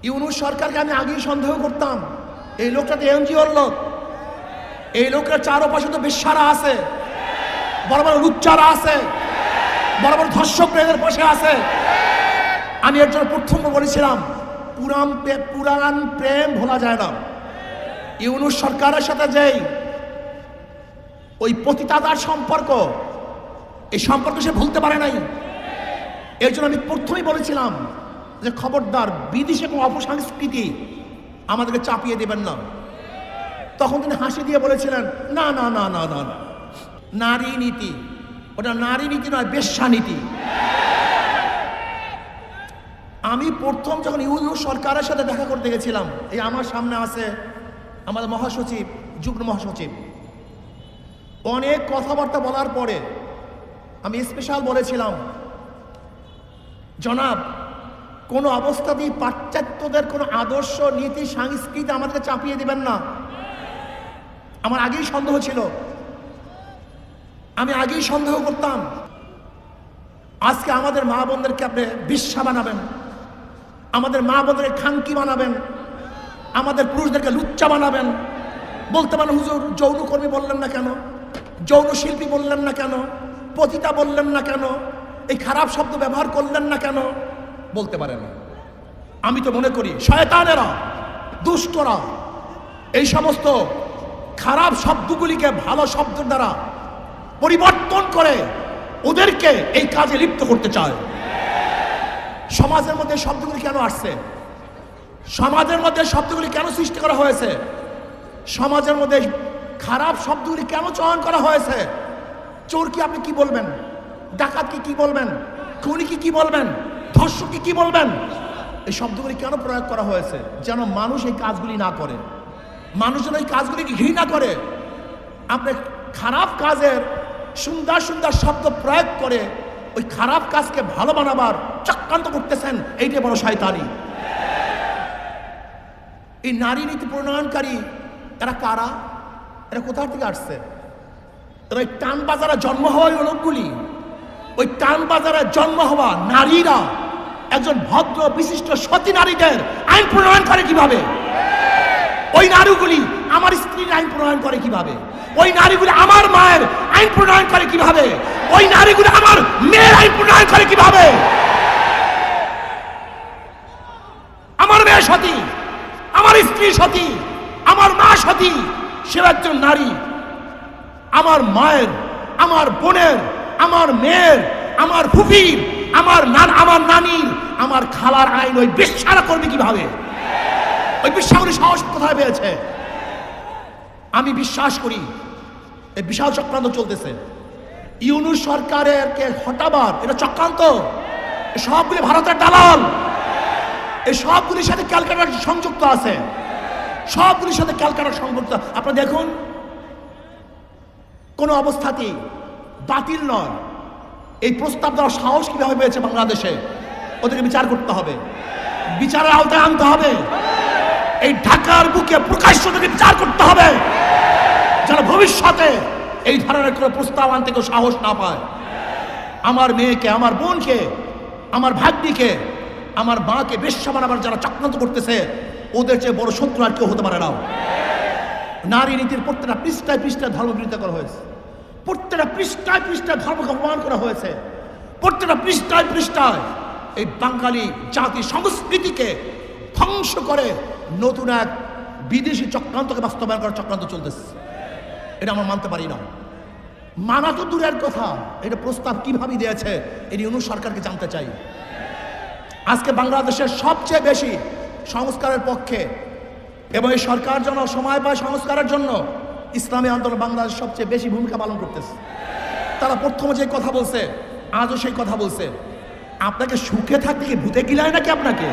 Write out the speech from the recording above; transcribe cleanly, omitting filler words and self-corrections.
ইউনূস সরকারকে আমি আগেই সন্দেহ করতাম, এই লোকটা তো এনজিওর লোক, এই লোকের চারপাশে তো বেশ্যারা আছে, বড় বড় লুচ্চারা আছে, বড় বড় ধর্ষক এদের পাশে আছে। আমি এর জন্য প্রথম বলেছিলাম, পুরাণ প্রেম ভোলা যায় না। ইউনূস সরকারের সাথে যেই ওই পতিতাদার সম্পর্ক, এই সম্পর্ক সে ভুলতে পারে নাই। এর জন্য আমি প্রথমেই বলেছিলাম যে খবরদার বিদেশে কোনো অপসংস্কৃতি আমাদেরকে চাপিয়ে দেবেন না। তখন তিনি হাসি দিয়ে বলেছিলেন, না না না না না না, নারী নীতি, ওটা নারী নীতি নয়, বেশ্যা নীতি। আমি প্রথম যখন ইউনূস সরকারের সাথে দেখা করতে গেছিলাম, এই আমার সামনে আছে আমাদের মহাসচিব, যুগ্ম মহাসচিব, অনেক কথাবার্তা বলার পরে আমি স্পেশাল বলেছিলাম, জনাব কোনো অবস্থাতেই পাশ্চাত্যদের কোনো আদর্শ নীতি সংস্কৃতি আমাদেরকে চাপিয়ে দিবেন না। আমার আগেই সন্দেহ ছিল, আমি আগেই সন্দেহ করতাম। আজকে আমাদের মা বোনদেরকে আপনি বেশ্যা বানাবেন, আমাদের মা বোনদেরকে খানকি বানাবেন, আমাদের পুরুষদেরকে লুচ্চা বানাবেন। বলতে পারেন, হুজুর যৌনকর্মী বললেন না কেন, যৌন শিল্পী বললেন না কেন, পতিতা বললেন না কেন, এই খারাপ শব্দ ব্যবহার করলেন না কেন? বলতে পারেন। আমি তো মনে করি শয়তানেরা, দুষ্টরা এই সমস্ত খারাপ শব্দগুলিকে ভালো শব্দের দ্বারা পরিবর্তন করে ওদেরকে এই কাজে লিপ্ত করতে চায়। সমাজের মধ্যে শব্দগুলি কেন আসছে? সমাজের মধ্যে শব্দগুলি কেন সৃষ্টি করা হয়েছে? সমাজের মধ্যে খারাপ শব্দগুলি কেন চয়ন করা হয়েছে? চোর কি আপনি কি বলবেন? ডাকাত কি বলবেন? খুনি কি বলবেন? ধর্ষক কি বলবেন? এই শব্দগুলি কেন প্রয়োগ করা হয়েছে? যেন মানুষ এই কাজগুলি না করে, মানুষ যেন এই কাজগুলিকে ঘৃণা করে। আপনি খারাপ কাজের সুন্দর সুন্দর শব্দ প্রয়োগ করে ওই খারাপ কাজকে ভালো বানাবার চক্রান্ত করতেছেন, এইটাই বড় শয়তানি। এই নারী নীতি প্রণয়নকারী এরা কারা? এরা কোথা থেকে আসছে? এরা ওই টান বাজারে জন্ম হওয়া লোকগুলি, ওই টান বাজারে জন্ম হওয়া নারীরা একজন ভদ্র বিশিষ্ট সতী নারীদের আইন প্রণয়ন করে কিভাবে? ওই নারীগুলি আমার স্ত্রীর আইন প্রণয়ন করে কিভাবে? ওই নারীগুলি আমার মায়ের আইন প্রণয়ন করে কিভাবে? ওই নারীগুলি আমার মেয়ের আইন প্রণয়ন করে কিভাবে? আমার মেয়ে সতী, আমার স্ত্রী সতী, আমার মা সতী, সে একজন নারী। আমার মায়ের, আমার বোনের, আমার মেয়ের, আমার ফুফির, আমার নানির, আমার খালার আইন ওই বেশ্যারা করবে কিভাবে? ওই বেশ্যাগুলি সাহস কোথায় পেয়েছে? আমি বিশ্বাস করি এই বিশাল চক্রান্ত চলতেছে। ইউনূস সরকারের কে হটাবার এটা চক্রান্ত। সবগুলি ভারতের দালাল, এই সবগুলির সাথে ক্যালকাটার সংযুক্ত আছে, সবগুলির সাথে ক্যালকাটার সংযুক্ত। আপনারা দেখুন, কোন অবস্থাতেই বাতিল নয়। এই প্রস্তাব দেওয়ার সাহস কিভাবে পেয়েছে বাংলাদেশে? ওদেরকে বিচার করতে হবে, বিচারের আওতায় আনতে হবে। এই ঢাকার বুকে প্রকাশ্য থেকে বিচার করতে হবে, যেন ভবিষ্যতে এই ধরনের কোনো প্রস্তাব আনতে কেউ সাহস না পায়। আমার মেয়েকে, আমার বোনকে, আমার ভাগ্নিকে, আমার মাকে বেশ্যা বানাবার যারা চক্রান্ত করতেছে, ওদের চেয়ে বড় শত্রু আর কেউ হতে পারে না। নারী নীতির প্রত্যেকটা পৃষ্ঠায় পৃষ্ঠায় ধর্মবিরোধিতা করা হয়েছে, প্রত্যেকটা পৃষ্ঠায় পৃষ্ঠায় ধর্মকে অপমান করা হয়েছে, প্রত্যেকটা পৃষ্ঠায় পৃষ্ঠায় এই বাঙালি জাতি সংস্কৃতিকে ধ্বংস করে নতুন এক বিদেশি চক্রান্তকে বাস্তবায়ন করার চক্রান্ত চলতেছে। এটা আমরা মানতে পারি না। মানা তো দূরের কথা, এটা প্রস্তাব কিভাবে দিয়েছে এই ইউনূস সরকারকে জানতে চাই। আজকে বাংলাদেশের সবচেয়ে বেশি সংস্কারের পক্ষে এবং এই সরকার যেন সময় পায় সংস্কারের জন্য, ইসলামী আন্দোলন বাংলাদেশ সবচেয়ে বেশি ভূমিকা পালন করতেছে। তারা প্রথমে যে কথা বলছে, আজও সেই কথা বলছে। আপনাকে সুখে থাকতে কি ভূতে গিলায় নাকি আপনাকে?